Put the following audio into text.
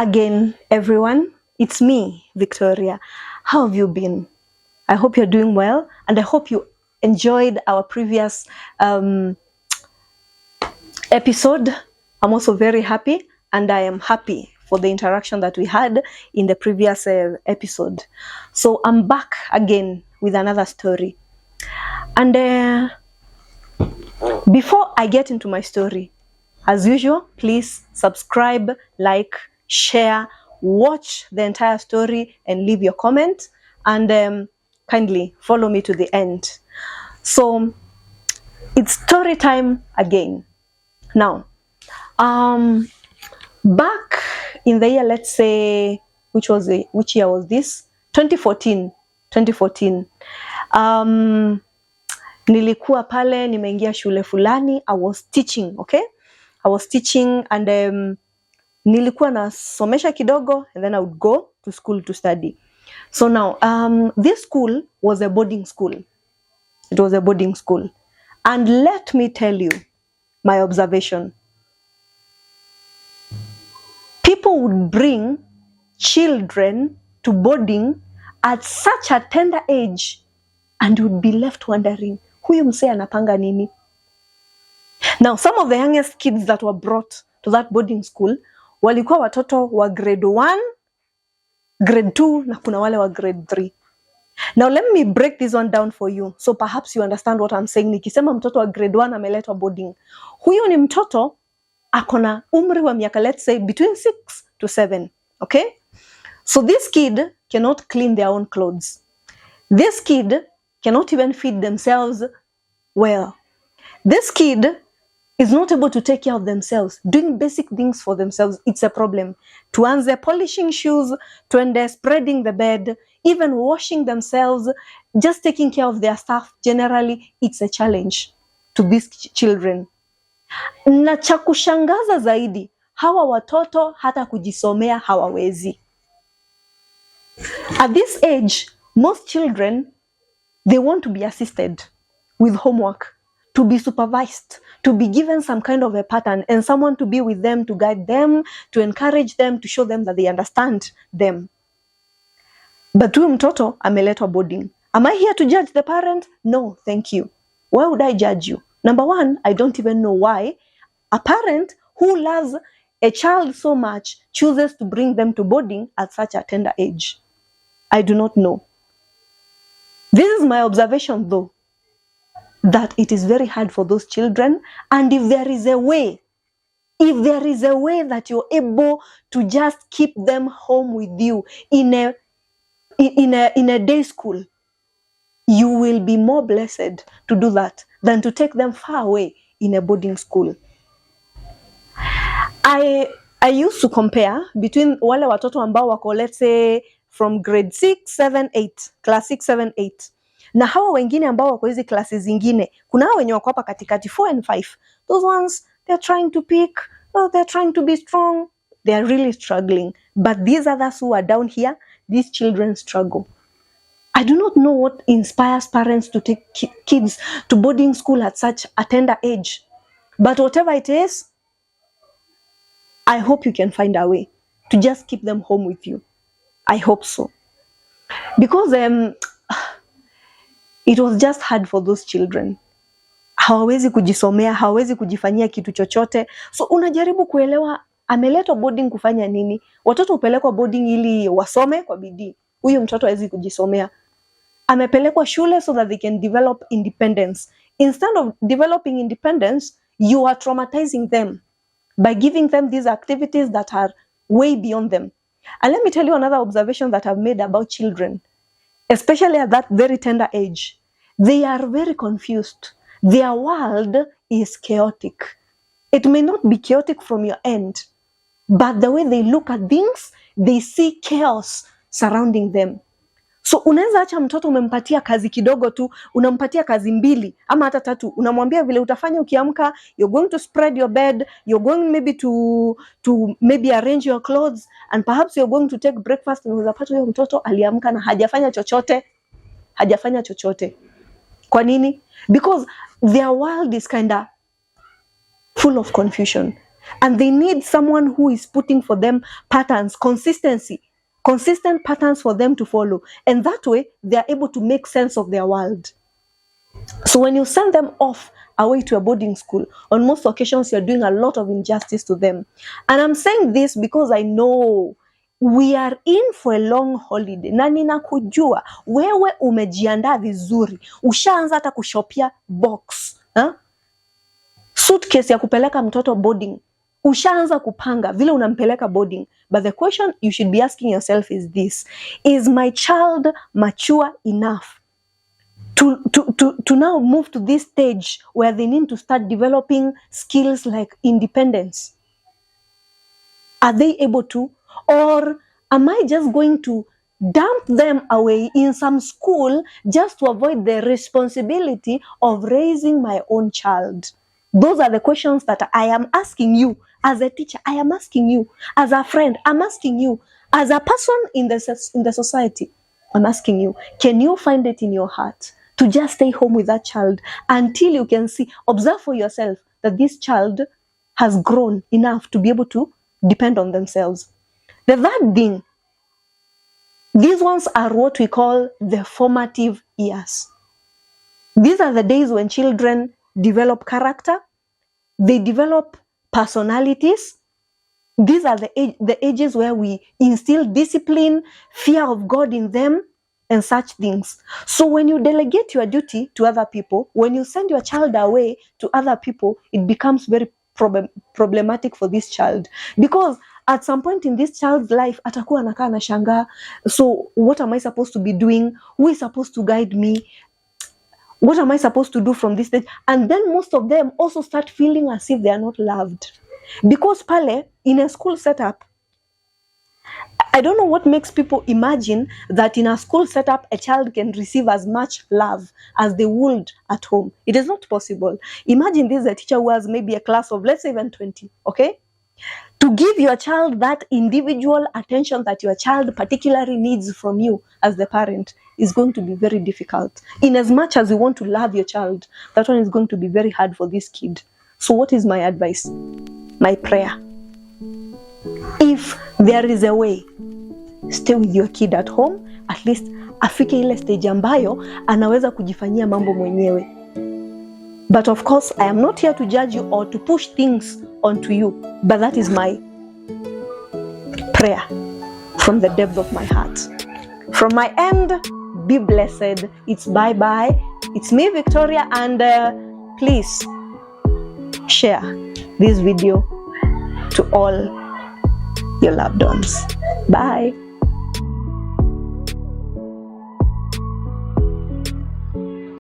again, everyone. It's me, Victoria. How have you been? I hope you're doing well, and I hope you enjoyed our previous episode. I'm also very happy, and I am happy for the interaction that we had in the previous episode. So I'm back again with another story. And before I get into my story, as usual, please subscribe, like, share, watch the entire story, and leave your comment. And kindly follow me to the end. So it's story time again. Now, back in the year, let's say, which year was this? 2014. Nilikuwa pale, nimeingia shule fulani. I was teaching, okay? I was teaching and nilikuwa nasomesha kidogo, and then I would go to school to study. So now, this school was a boarding school. It was a boarding school. And let me tell you my observation. People would bring children to boarding at such a tender age and would be left wondering, huyu msee anapanga nini? Now, some of the youngest kids that were brought to that boarding school walikuwa watoto wa grade 1, grade 2 na kuna wale wa grade 3. Now, let me break this one down for you, so perhaps you understand what I'm saying. Nikisema mtoto wa grade 1 ameletwa boarding, huyo ni mtoto akona umri wa miaka, let's say, between 6 to 7, okay? So this kid cannot clean their own clothes. This kid cannot even feed themselves well. This kid is not able to take care of themselves. Doing basic things for themselves, it's a problem. Tuanze polishing shoes, tuende spreading the bed, even washing themselves, just taking care of their stuff, generally, it's a challenge to these children. Na cha kushangaza zaidi, hawa watoto hata kujisomea hawawezi. At this age, most children, they want to be assisted with homework, to be supervised, to be given some kind of a pattern, and someone to be with them, to guide them, to encourage them, to show them that they understand them. But huyu mtoto ameletwa boarding. Am I here to judge the parent? No, thank you. Why would I judge you? Number one, I don't even know why a parent who loves a child so much chooses to bring them to boarding at such a tender age. I do not know. This is my observation, though, that it is very hard for those children. And if there is a way that you're able to just keep them home with you in a day school, you will be more blessed to do that than to take them far away in a boarding school. I used to compare between wale watoto ambao wako, let's say, from grade 6, 7, 8, class 6, 7, 8. Na hawa wengine ambao wako hizi classes zingine, kuna hawa wenye wako hapa katikati 4 and 5. Those ones, they're trying to pick, they're trying to be strong. They are really struggling. But these others who are down here, these children struggle. I do not know what inspires parents to take kids to boarding school at such a tender age. But whatever it is, I hope you can find a way to just keep them home with you. I hope so. Because it was just hard for those children. Hawawezi kujisomea, hawawezi kujifanyia kitu chochote. So unajaribu kuelewa ameletwa boarding kufanya nini? Watoto upelekwa boarding ili wasome kwa bidii. Huyu mtoto hawezi kujisomea. Amepelekwa shule so that they can develop independence. Instead of developing independence, you are traumatizing them by giving them these activities that are way beyond them. And let me tell you another observation that I've made about children, especially at that very tender age. They are very confused. Their world is chaotic. It may not be chaotic from your end, but the way they look at things, they see chaos surrounding them. So unaweza acha mtoto umempatia kazi kidogo tu, unampatia kazi 2 ama hata 3, unamwambia vile utafanya ukiamka, you're going to spread your bed, you're going maybe to maybe arrange your clothes, and perhaps you're going to take breakfast, na unapata huyo mtoto aliamka na hajafanya chochote. Kwa nini? Because their world is kinda full of confusion. And they need someone who is putting for them patterns, consistent patterns for them to follow. And that way, they are able to make sense of their world. So when you send them off away to a boarding school, on most occasions, you're doing a lot of injustice to them. And I'm saying this because I know we are in for a long holiday. Na ninakujua, wewe umejiandaa vizuri. Ushaanza hata kushopia box. Suitcase ya kupeleka mtoto boarding. Ushaanza kupanga vile unampeleka boarding. But the question you should be asking yourself is this: is my child mature enough to now move to this stage where they need to start developing skills like independence? Are they able to? Or am I just going to dump them away in some school just to avoid the responsibility of raising my own child? Those are the questions that I am asking you as a teacher. I am asking you as a friend. I'm asking you as a person in the society. I'm asking you, can you find it in your heart to just stay home with that child until you can see, observe for yourself that this child has grown enough to be able to depend on themselves? The third thing, these ones are what we call the formative years. These are the days when children develop character, they develop personalities. These are the ages where we instill discipline, fear of God in them, and such things. So when you delegate your duty to other people, when you send your child away to other people, it becomes very problematic for this child, because at some point in this child's life atakuwa anakaa anashangaa, so what am I supposed to be doing? Who is supposed to guide me? What am I supposed to do from this stage? And then most of them also start feeling as if they are not loved, because pale in a school setup, I don't know what makes people imagine that in a school setup a child can receive as much love as they would at home. It is not possible. Imagine this is a teacher who has maybe a class of, let's say, even 20, okay? To give your child that individual attention that your child particularly needs from you as the parent is going to be very difficult. In as much as you want to love your child, that one is going to be very hard for this kid. So what is my advice? My prayer. If there is a way, stay with your kid at home, at least afike ile stage ambayo anaweza kujifanyia mambo mwenyewe. But of course, I am not here to judge you or to push things onto you, but that is my prayer from the depth of my heart. From my end, be blessed. It's bye-bye. It's me, Victoria, and please share this video to all your loved ones. Bye.